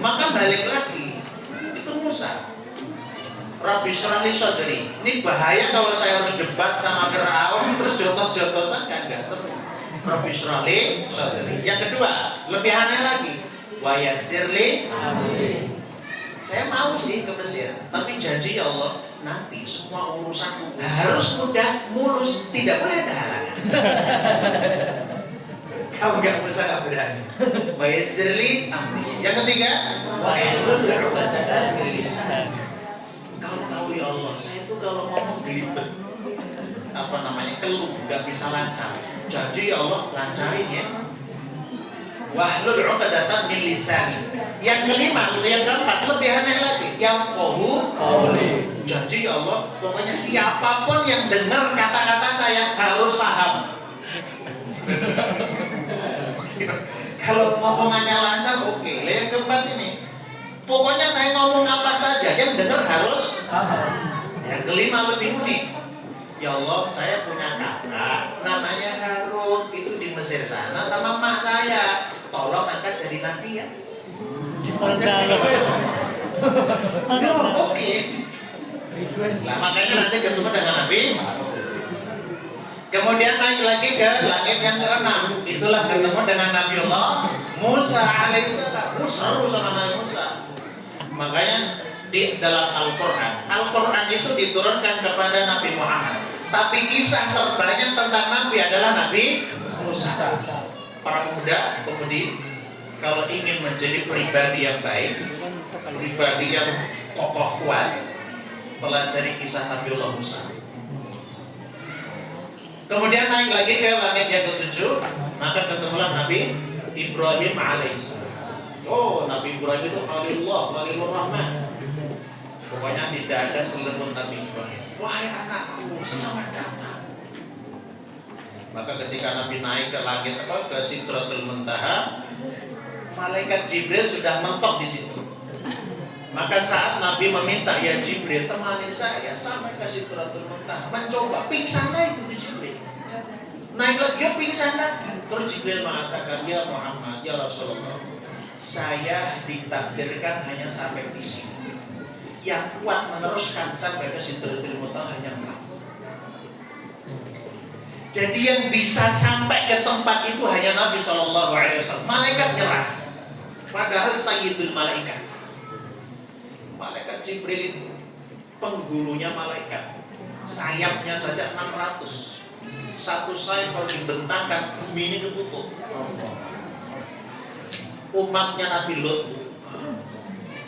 S3: Maka balik lagi, itu Musa. Rabbi shrah li sadri. Ini bahaya kalau saya harus debat sama Fir'aun terus jotos-jotosan kan enggak seru. Rabbi shrah li sadri. Yang kedua, lebih aneh lagi. Wa yassir li amri. Saya mau sih ke Mesir, tapi janji ya Allah, nanti semua urusanku harus mudah, mulus, tidak boleh ada halangan. Kamu nggak usah nggak berani. Wa yassir li amri. Yang ketiga, wa yahlul 'uqdatam min lisani. Kalau tahu ya Allah, saya itu kalau ngomong belibet, keluh, nggak bisa lancar. Janji ya Allah, lancarin ya. Wahlul 'uqdatam min lisani. Yang kelima, yang keempat, lebih aneh lagi. Yafqahu qawli. Janji ya Allah, pokoknya siapapun yang dengar kata-kata saya harus paham. Kalau ngomongannya lancar, oke. Yang keempat ini, pokoknya saya ngomong apa saja, yang dengar harus paham. Yang kelima lebih unik. Ya Allah, saya punya kakak, namanya Harun, itu di Mesir sana sama emak saya. Tolong angkat jadi nabi ya. Oke. Nah, makanya nanti ketemu dengan Nabi. Kemudian naik lagi ke langit yang ke-6. Itulah ketemu dengan Nabi Allah Musa alaihissalam. Seru sama Nabi Musa. Makanya di dalam Al-Quran itu diturunkan kepada Nabi Muhammad. Tapi kisah terbanyak tentang Nabi adalah Nabi Musa. Para pemuda, pemudi, kalau ingin menjadi pribadi yang baik, pribadi yang kokoh kuat, pelajari kisah Nabiullah Musa. Kemudian naik lagi ke langit yang ke-7, maka ketemulah Nabi Ibrahim alaihissalam. Oh, Nabi Ibrahim itu Khalilullah, Khalilur Rahman. Pokoknya tidak ada selemun Nabi Ibrahim. Wahai anakku, selamat datang. Maka ketika Nabi naik ke langit ke Sidratul Muntaha, malaikat Jibril sudah mentok di situ. Maka saat Nabi meminta, ya Jibril temani saya sampai ke Sidratul Muntaha, mencoba pingsan itu Jibril. Naik lagi pingsan lagi. Terus Jibril mengatakan, ya Muhammad, ya Rasulullah, saya ditakdirkan hanya sampai di sini. Yang kuat meneruskan sampai ke Sidratul Muntaha hanya engkau. Jadi yang bisa sampai ke tempat itu hanya Nabi SAW. Malaikat nyerah. Padahal Sayyidul Malaikat. Malaikat Jibril itu penggurunya malaikat. Sayapnya saja 600. Satu sayap kalau dibentangkan bumi ini ketutup. Umatnya Nabi Lut,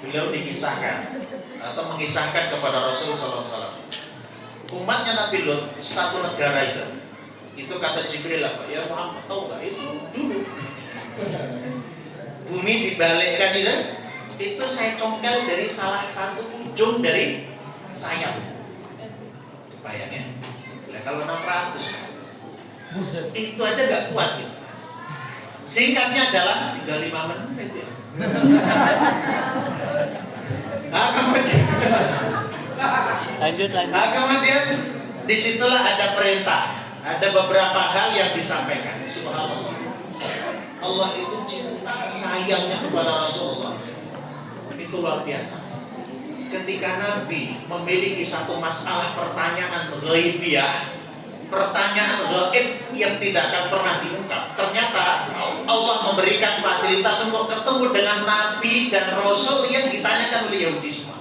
S3: beliau dikisahkan atau mengisahkan kepada Rasulullah SAW. Umatnya Nabi Lut satu negara itu kata Jibril apa? Ya Muhammad tahu nggak itu dulu bumi dibalikkan itu saya congkel dari salah satu ujung dari sayap. Bayangnya, nah, kalau 600 itu aja nggak kuat gitu. Singkatnya adalah 35 menit ya. Nah, kemudian disitulah ada perintah, ada beberapa hal yang disampaikan. Subhanallah, Allah itu cinta sayangnya kepada Rasulullah itu luar biasa. Ketika Nabi memiliki satu masalah pertanyaan ghaibiyah, pertanyaan gaib yang tidak akan pernah diungkap, ternyata Allah memberikan fasilitas untuk ketemu dengan Nabi dan Rasul yang ditanyakan oleh Yahudi semua.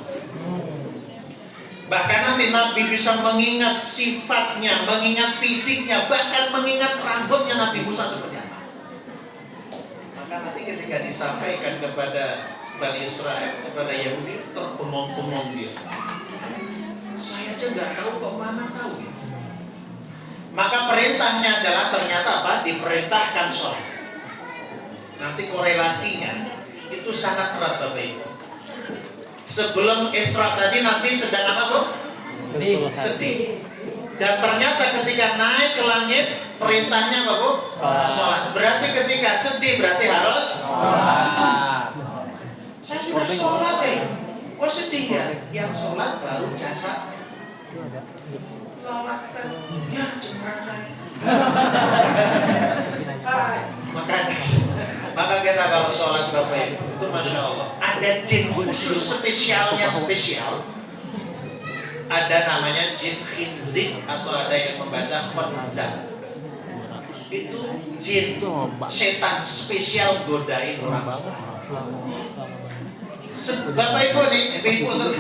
S3: Bahkan nanti Nabi bisa mengingat sifatnya, mengingat fisiknya, bahkan mengingat rambutnya Nabi Musa seperti apa. Maka nanti ketika disampaikan kepada Bani Israel, kepada Yahudi, terbengong-bengong dia. Saya aja nggak tahu kok Mama tahu ya. Maka perintahnya adalah ternyata apa? Diperintahkan sholat. Nanti korelasinya itu sangat erat Bapak Ibu. Sebelum Isra tadi Nabi sedang apa Bu? Sedih. Dan ternyata ketika naik ke langit perintahnya apa Bu? Sholat. Berarti ketika sedih berarti harus sholat. Saya sudah sholat kok sedih ya? Yang sholat baru jasad. Sholat kan ya cempratan. Maka kita kalau sholat Bapak Ibu itu Masya Allah ada jin khusus spesialnya spesial. Ada namanya jin khinzib atau ada yang membaca khinzab. Itu jin setan spesial godain orang. Bapak Ibu nih, Ibu tuh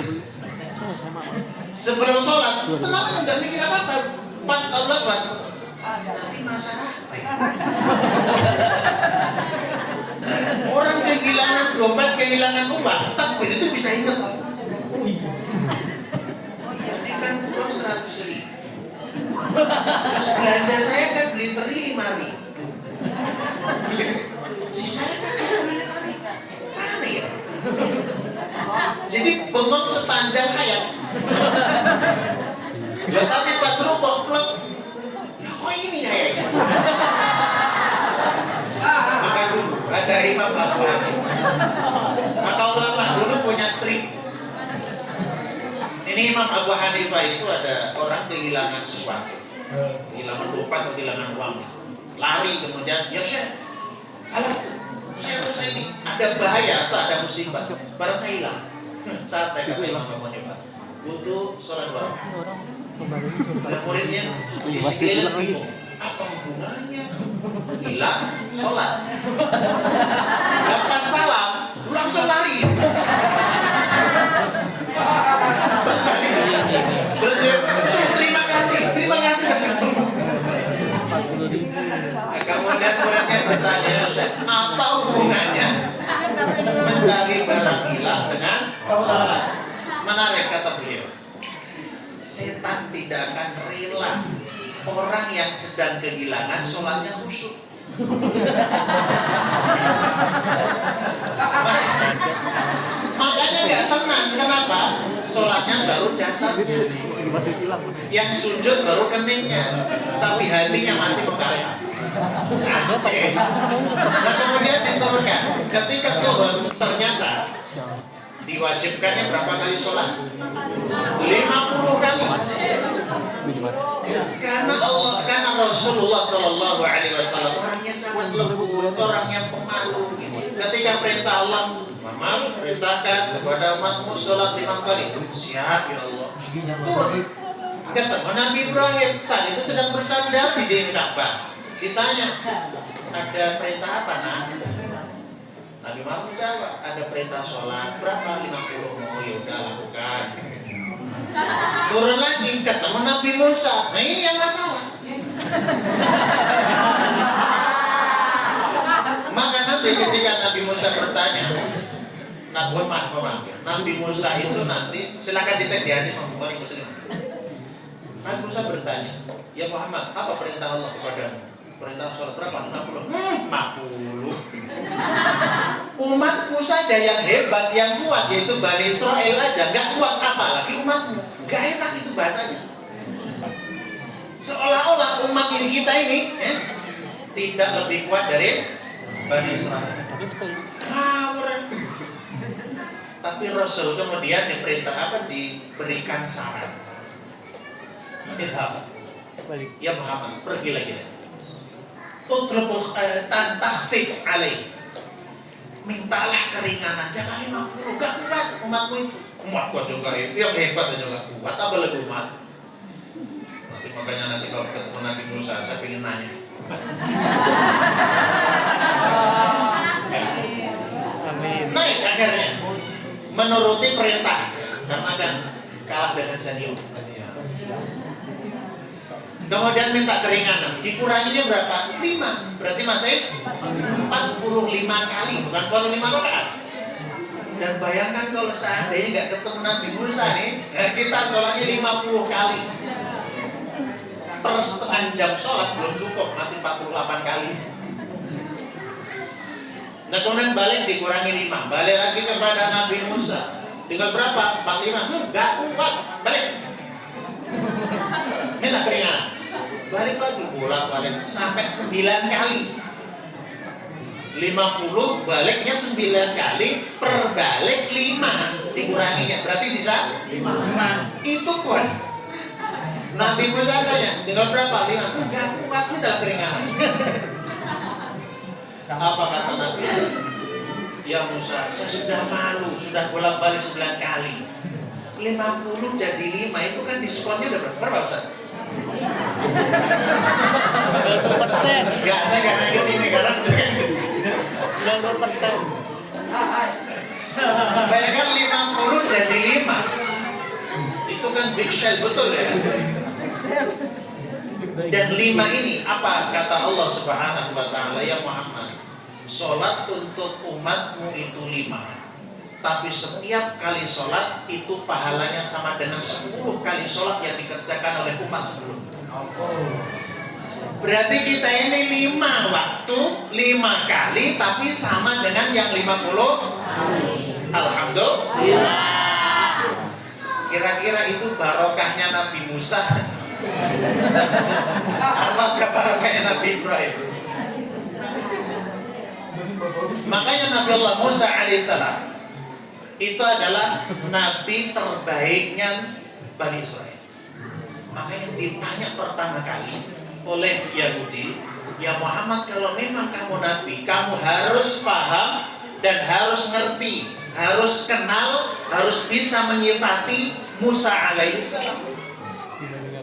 S3: sebelum sholat, tenang nggak mikir apa-apa. Pas Allah buat nanti masalah apa ya? Orang kehilangan dompet, kehilangan uang, takbir itu bisa ingat. Jadi kan uang 100.000. Belanja saya kan beli teri 5.000. Sisanya kan beli teri. Mana ya? Jadi bengong sepanjang hayat. Ya tapi pas rukuk plek. Oh ini kayaknya. Maka dulu ada Imam Abu Hanifah. Maka ulama dulu punya trik. Ini Imam Abu Hanifah itu ada orang kehilangan sesuatu, kehilangan dompet atau kehilangan uang, lari kemudian ya Syekh, alah saya ini ada bahaya atau ada musibah, barang saya hilang. Saat saya kata Imam Abu Hanifah butuh sholat dua. Dan muridnya pasti bingung, apa hubungannya hilang sholat? Lepas salam langsung lari. Terima kasih. Kemudian muridnya bertanya, apa hubungannya mencari barang hilang dengan sholat? Menarik kata beliau. Setan tidak akan rela orang yang sedang kehilangan sholatnya khusyuk. Makanya nggak tenang. Kenapa? Sholatnya baru jasadnya, yang sujud baru keningnya, tapi hatinya masih berkata. Nah kemudian diturunkan. Ketika turun ternyata Diwajibkannya berapa kali sholat? 50 kali. Karena Rasulullah Shallallahu Alaihi Wasallam orangnya sangat lembut, orang yang pemalu. Ketika perintah Allah, malu perintahkan kepada umatmu sholat 5 kali. Siap ya Allah. Turun. Ketemu Nabi Ibrahim saat itu sedang bersandar di dinding Ka'bah. Ditanya, ada perintah apa nak? Nabi Muhammad jawab, ada perintah sholat berapa? 50. Oh yaudah lakukan. Turun lagi ketemu Nabi Musa. Nah ini yang masalah. Maka nanti ketika Nabi Musa bertanya, Nabi Musa itu nanti silakan dicek di hadis Bukhari Muslim. Nabi Musa bertanya, ya Muhammad, apa perintah Allah kepadamu? Perintah sholat berapa? 50. 50. Umatku saja yang hebat, yang kuat, yaitu Bani Israel aja nggak kuat, apalagi umatmu. Nggak enak itu bahasanya. Seolah-olah umat ini kita ini tidak lebih kuat dari Bani Israel. Tapi Rasul kemudian diperintah apa? Diberikan saran. Ya Muhammad, pergi lagi. Utlubul takhfif alaih. Mintalah keringanan, jangan 50, gak kuat umatku itu. Umatku juga itu yang hebat dan juga kuat, apa lebih umat? Makanya nanti kalau ketemu Nabi Musa, saya ingin nanya. Naik akhirnya menuruti perintah karena kan kalah dengan senior. Kemudian minta keringanan, dikuranginya berapa? 5, berarti masih 45 kali, bukan 45 rakaat. Dan bayangkan kalau seandainya nggak ketemu Nabi Musa nih, kita sholatnya 50 kali. Per setengah jam sholat belum cukup, masih 48 kali. Nah kemudian balik dikurangi 5, balik lagi kepada Nabi Musa. Tinggal berapa? 45, nggak kuat, balik. Minta keringanan. Balik lagi, balik sampai 9 kali. 50 baliknya 9 kali, per balik 5 dikuranginya, berarti sisa 5. Itu kuat. Nabi Musa tanya, tinggal berapa? 5. Enggak kuat, kita keringanan. Apa kata Nabi? Ya Musa, saya sudah malu, sudah bolak-balik 9 kali. 50 jadi 5, itu kan diskonnya udah berapa Ustaz?
S4: 90%.
S3: Enggak, saya gak naik ke sini karena
S4: 90%.
S3: bayangkan 50 jadi 5. Itu kan big shell, betul ya? Dan 5 ini apa kata Allah Subhanahu wa ta'ala, ya Muhammad, sholat untuk umatmu itu 5. Tapi setiap kali sholat itu pahalanya sama dengan 10 kali sholat yang dikerjakan oleh umat sebelumnya. Berarti kita ini 5 waktu, 5 kali, tapi sama dengan yang 50. Alhamdulillah. Kira-kira itu barokahnya Nabi Musa. Apakah barokahnya Nabi Ibrahim? Makanya Nabi Allah Musa alaihissalam itu adalah nabi terbaiknya Bani Israel. Makanya ditanya pertama kali oleh Yahudi, ya Muhammad, kalau memang kamu nabi, kamu harus paham dan harus ngerti, harus kenal, harus bisa menyifati Musa alaihissalam.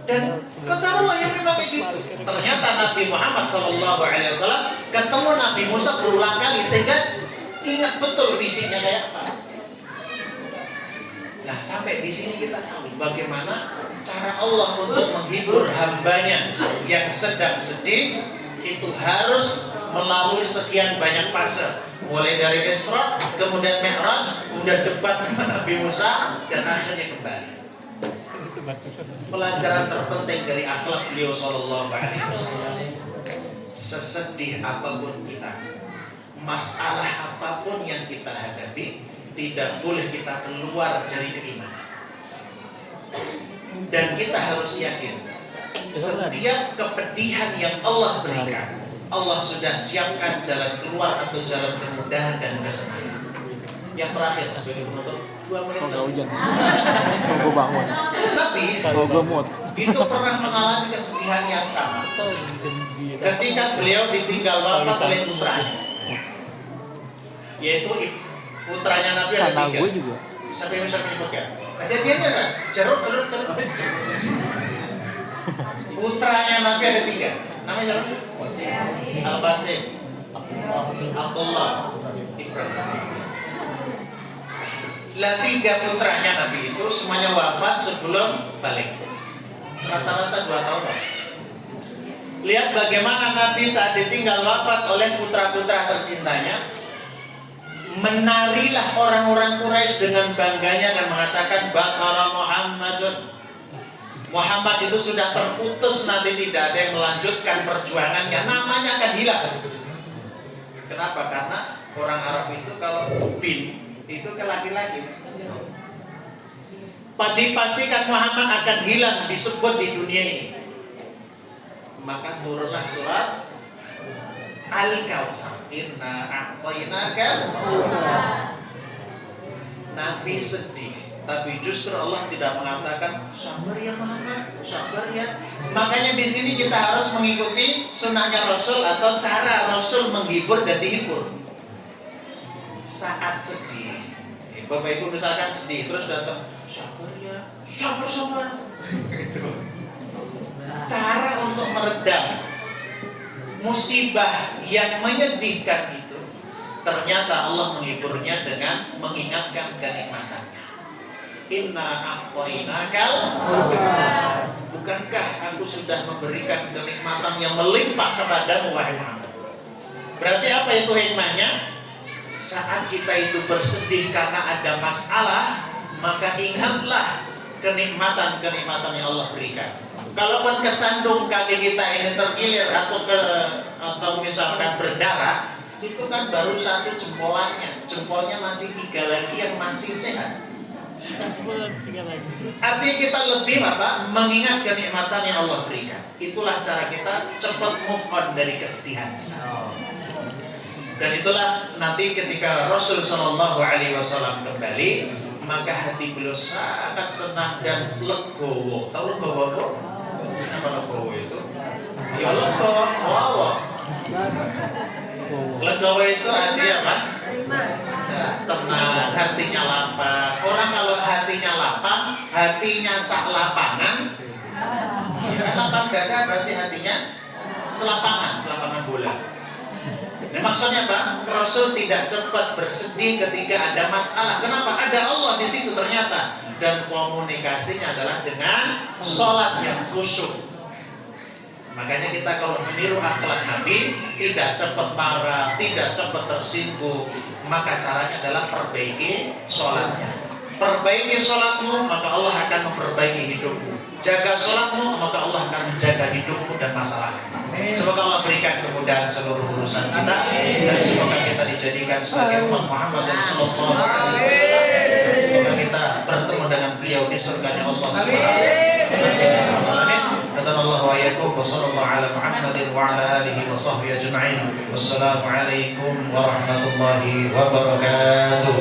S3: Dan ketahuilah yang memang kayak gitu. Ternyata Nabi Muhammad SAW ketemu Nabi Musa berulang kali sehingga ingat betul visinya kayak apa. Nah sampai di sini kita tahu bagaimana cara Allah untuk menghibur hambanya yang sedang sedih itu harus melalui sekian banyak fase, mulai dari Isra, kemudian Mi'raj, kemudian debat dengan Nabi Musa, dan akhirnya kembali. Pelajaran terpenting dari akhlak beliau Sallallahu Alaihi Wasallam, sesedih apapun kita, masalah apapun yang kita hadapi, tidak boleh kita keluar dari keimanan. Dan kita harus yakin setiap kepedihan yang Allah berikan, Allah sudah siapkan jalan keluar atau jalan kemudahan dan kesenangan. Yang terakhir sebagai penutup 2 menit.
S5: Kalau hujan. Kalau gue bangun.
S3: Tapi
S5: Kalau gue mood.
S3: itu pernah mengalami kesedihan yang sama. Ketika beliau ditinggal wafat oleh putranya, yaitu putranya Nabi ada
S5: Karena
S3: 3.
S5: gue juga.
S3: Siapa yang bisa menyebutkan? Kejadiannya kan? Cerut. Putranya Nabi ada 3. Namanya siapa? Al-Basim, Abdullah, Ibrahim. Lah 3 putranya Nabi itu semuanya wafat sebelum balik. Rata-rata 2 tahun. Lihat bagaimana Nabi saat ditinggal wafat oleh putra-putra tercintanya, menarilah orang-orang Quraisy dengan bangganya dan mengatakan Bakara Muhammadun. Muhammad itu sudah terputus, nanti tidak ada yang melanjutkan perjuangannya, namanya akan hilang. Kenapa? Karena orang Arab itu kalau bin itu ke laki-laki. Dipastikan Muhammad akan hilang disebut di dunia ini. Maka turunlah surat Al-Kautsar. Inna a'tainaka al-Kautsar. Nabi sedih, tapi justru Allah tidak mengatakan sabar ya Muhammad, sabar ya. Makanya di sini kita harus mengikuti sunnahnya Rasul atau cara Rasul menghibur dan dihibur. Saat sedih, Bapak Ibu misalkan sedih terus datang, sabar ya, sabar. Gitu. Cara untuk meredam musibah yang menyedihkan itu, ternyata Allah menghiburnya dengan mengingatkan kenikmatannya. Inna a'tainakal kautsar. Bukankah aku sudah memberikan kenikmatan yang melimpah kepadamu wahai Muhammad? Berarti apa itu hikmahnya? Saat kita itu bersedih karena ada masalah, maka ingatlah kenikmatan-kenikmatan yang Allah berikan. Kalaupun kesandung kaki kita ini tergilir atau misalkan berdarah, itu kan baru 1 jempolnya. Jempolnya masih 3 lagi yang masih sehat. Artinya kita lebih mengingat kenikmatan yang Allah berikan. Itulah cara kita cepat move on dari kesedihan. Dan itulah nanti ketika Rasul Shallallahu Alaihi Wasallam kembali, maka hati beliau sangat senang dan legowo. Tahu legowo apa? Apa legowo itu? Ya legowo, wow. Legowo itu artinya apa? Tenang, hatinya lapang. Orang kalau hatinya lapang, hatinya sak lapangan. Ya, lapang dada berarti hatinya selapangan bola. Nah, maksudnya Pak, Rasul tidak cepat bersedih ketika ada masalah. Kenapa? Ada Allah di situ ternyata. Dan komunikasinya adalah dengan sholat yang khusyuk. Makanya kita kalau meniru akhlak Nabi, tidak cepat marah, tidak cepat tersinggung. Maka caranya adalah perbaiki sholatnya. Perbaiki sholatmu, maka Allah akan memperbaiki hidupmu. Jaga sholatmu, maka Allah akan menjaga hidupmu dan masalahmu. Semoga Allah berikan kemudahan seluruh urusan kita, dan semoga kita dijadikan sebagai umat Muhammad dan Sallallahu Alaihi Wasallam. Semoga kita bertemu dengan beliau di surganya Allah Subhanahu wa taala. Qadarallahu wa iyyakum wa sallallahu ala Muhammadin wa ala alihi wa sahbihi ajma'in. Wassalamu alaikum warahmatullahi wabarakatuh.